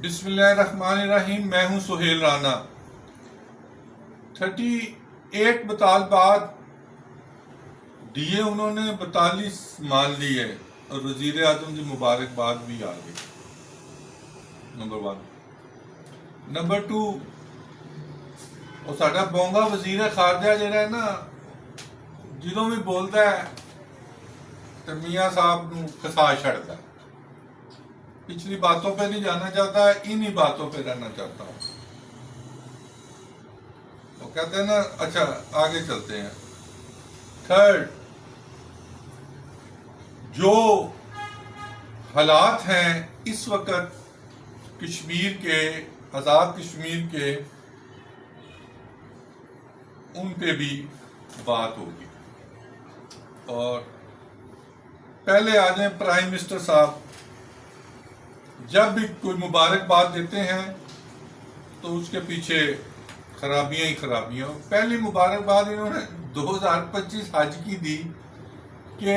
بسم اللہ الرحمن الرحیم. میں ہوں سہیل رانا. 38 مطالبات دیے انہوں نے، 42 مان لی ہے اور وزیر اعظم کی مبارکباد بھی آ گئی. نمبر 1. نمبر 2، وہ ساڈا بونگا وزیر خارجہ جہاں ہے نا، جدوں بھی بولتا ہے تو میاں صاحب نو کسا چھڑتا ہے. پچھلی باتوں پہ نہیں جانا چاہتا ہے، انہی باتوں پہ رہنا چاہتا ہوں. وہ کہتے ہیں نا. اچھا آگے چلتے ہیں. 3، جو حالات ہیں اس وقت کشمیر کے، آزاد کشمیر کے، ان پہ بھی بات ہوگی. اور پہلے آ جائیں پرائم منسٹر صاحب. جب بھی کوئی مبارکباد دیتے ہیں تو اس کے پیچھے خرابیاں ہی خرابیاں. پہلی مبارکباد انہوں نے 2025 حج کی دی کہ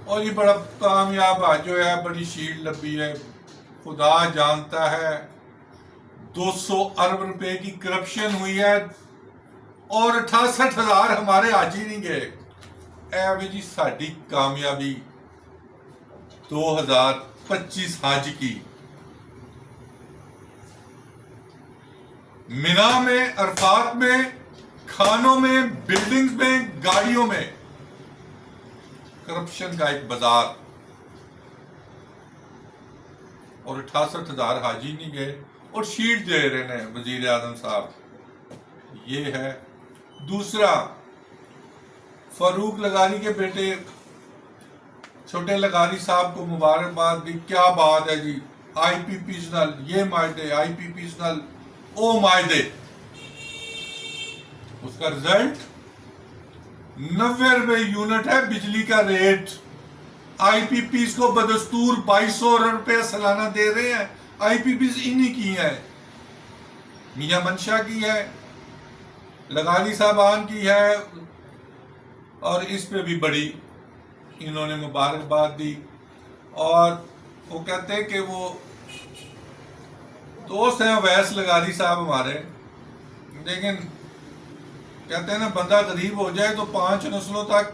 اور یہ بڑا کامیاب حج ہوا ہے، بڑی شیلڈ لبی ہے. خدا جانتا ہے 200 ارب روپے کی کرپشن ہوئی ہے اور 68,000 ہمارے حاجی نہیں گئے. اے بھی جی ساری کامیابی 2025 حج کی. مینا میں، عرفات میں، کھانوں میں، بلڈنگز میں، گاڑیوں میں کرپشن کا ایک بازار، اور 68,000 حاجی نہیں گئے اور شیٹ دے رہے ہیں وزیر اعظم صاحب. یہ ہے. دوسرا، فاروق لغاری کے بیٹے چھوٹے لغاری صاحب کو مبارکباد دی. کیا بات ہے جی. آئی پی پیز نال یہ معاہدے، آئی پی پیز نال او معاہدے. اس کا رزلٹ 90 روپے یونٹ ہے بجلی کا ریٹ. آئی پی پیز کو بدستور 2200 روپے سالانہ دے رہے ہیں. آئی پی پیز انہی کی ہے، میاں منشا کی ہے، لغاری صاحبان کی ہے. اور اس پہ بھی بڑی انہوں نے مبارکباد دی. اور وہ کہتے ہیں کہ وہ دوست ہیں اویس لغاری صاحب ہمارے، لیکن کہتے ہیں نا بندہ غریب ہو جائے تو 5 نسلوں تک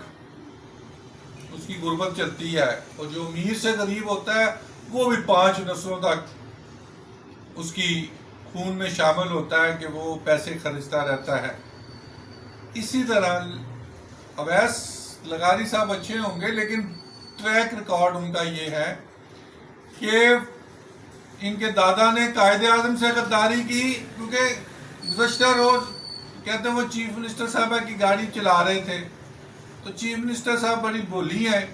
اس کی غربت چلتی ہے، اور جو امیر سے غریب ہوتا ہے وہ بھی 5 نسلوں تک اس کی خون میں شامل ہوتا ہے کہ وہ پیسے خرچتا رہتا ہے. اسی طرح اویس لغاری صاحب اچھے ہوں گے، لیکن ٹریک ریکارڈ ان کا یہ ہے کہ ان کے دادا نے قائد اعظم سے غداری کی. کیونکہ گزشتہ روز کہتے ہیں وہ چیف منسٹر صاحبہ کی گاڑی چلا رہے تھے، تو چیف منسٹر صاحب بڑی بولی ہیں.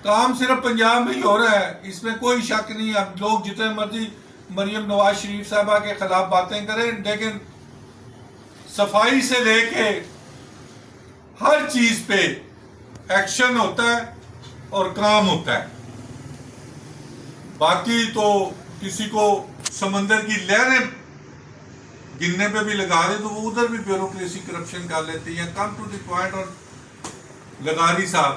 کام صرف پنجاب میں ہی ہو رہا ہے، اس میں کوئی شک نہیں. اب لوگ جتنے مرضی مریم نواز شریف صاحبہ کے خلاف باتیں کریں، لیکن صفائی سے لے کے ہر چیز پہ ایکشن ہوتا ہے اور کام ہوتا ہے. باقی تو کسی کو سمندر کی لہریں گننے پہ بھی لگا دے تو وہ ادھر بھی بیوروکریسی کرپشن کر لیتی ہیں. Come to the point. اور لغاری صاحب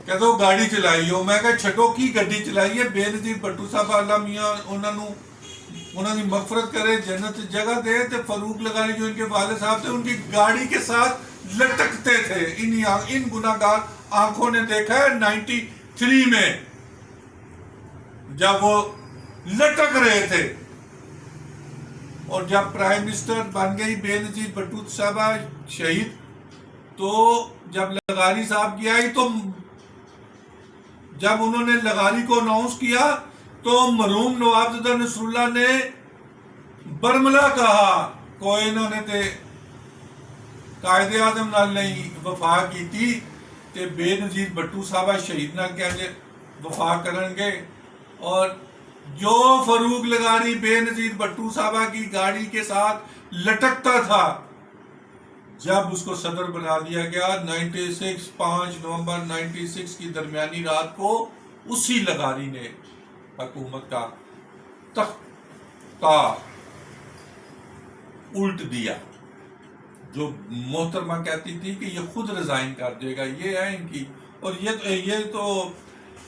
کہتے وہ گاڑی چلائی ہو. میں کہا چھٹو کی گڈی چلائی ہے. بے نظیر بھٹو صاحب اللہ میاں انہوں نے مغفرت کرے، جنت جگہ دے. تو فاروق لغاری جو ان کے والد صاحب تھے، ان کی گاڑی کے ساتھ لٹکتے تھے. ان گناہگار آنکھوں نے دیکھا ہے 93 میں جب وہ لٹک رہے تھے. اور جب پرائم منسٹر بن گئی بے نظیر بھٹو صاحبہ شہید، تو جب لغاری صاحب کی آئی تو جب انہوں نے لغاری کو اناؤنس کیا تو مرحوم نواب زدہ نصر اللہ نے برملا کہا کوئی انہوں نے تے قائد اعظم نال نہیں وفا کی تھی تے بے نظیر بھٹو صاحبہ شہید نال کہنے وفا کرن گے. اور جو فاروق لغاری بے نظیر بھٹو صاحبہ کی گاڑی کے ساتھ لٹکتا تھا، جب اس کو صدر بنا دیا گیا 5 نومبر 96 کی درمیانی رات کو، اسی لغاری نے حکومت کا تختہ الٹ دیا. جو محترمہ کہتی تھی کہ یہ خود ریزائن کر دے گا. یہ ہے ان کی. اور یہ تو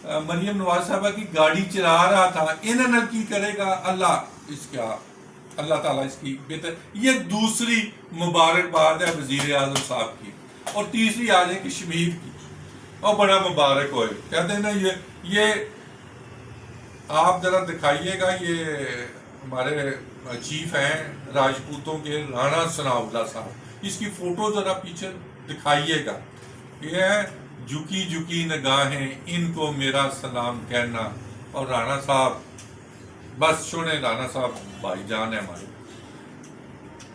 مریم نواز صاحبہ کی گاڑی چلا رہا تھا، انہوں نے کی کرے گا اللہ تعالیٰ اس کی بہتر. یہ دوسری مبارکباد ہے وزیر اعظم صاحب کی. اور تیسری آ جائے کشمیر کی، اور بڑا مبارک ہوئے. کہتے ہیں نا یہ آپ ذرا دکھائیے گا، یہ ہمارے چیف ہیں راجپوتوں کے رانا ثناءاللہ صاحب، اس کی فوٹو ذرا پیچھے دکھائیے گا. یہ ہے جھکی جھکی نگاہیں ان کو میرا سلام کہنا. اور رانا صاحب بس سنے، رانا صاحب بھائی جان ہے ہمارے.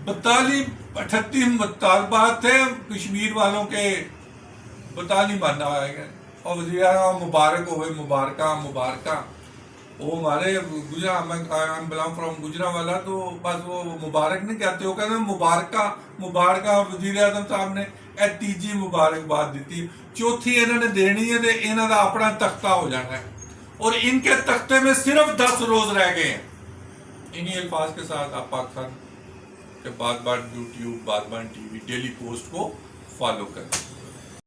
38 مطالبات تھے کشمیر والوں کے، 42 ماننا ہے. اور وزیر اعظم مبارک ہوئے، مبارکہ. وہ ہمارے گجرا، میں بلانگ فرام گجرا والا، تو بس وہ مبارک نہیں کہتے، وہ کہتے ہیں مبارکہ. اور وزیر اعظم صاحب نے تیجی مبارکباد دیتی. چوتھی انہوں نے دینی ہے، انہوں نے اپنا تختہ ہو جانا ہے. اور ان کے تختے میں صرف 10 روز رہ گئے ہیں. انہی الفاظ کے ساتھ آپ پاکستان کے بات یوٹیوب، بات ٹی وی، ڈیلی پوسٹ کو فالو کریں.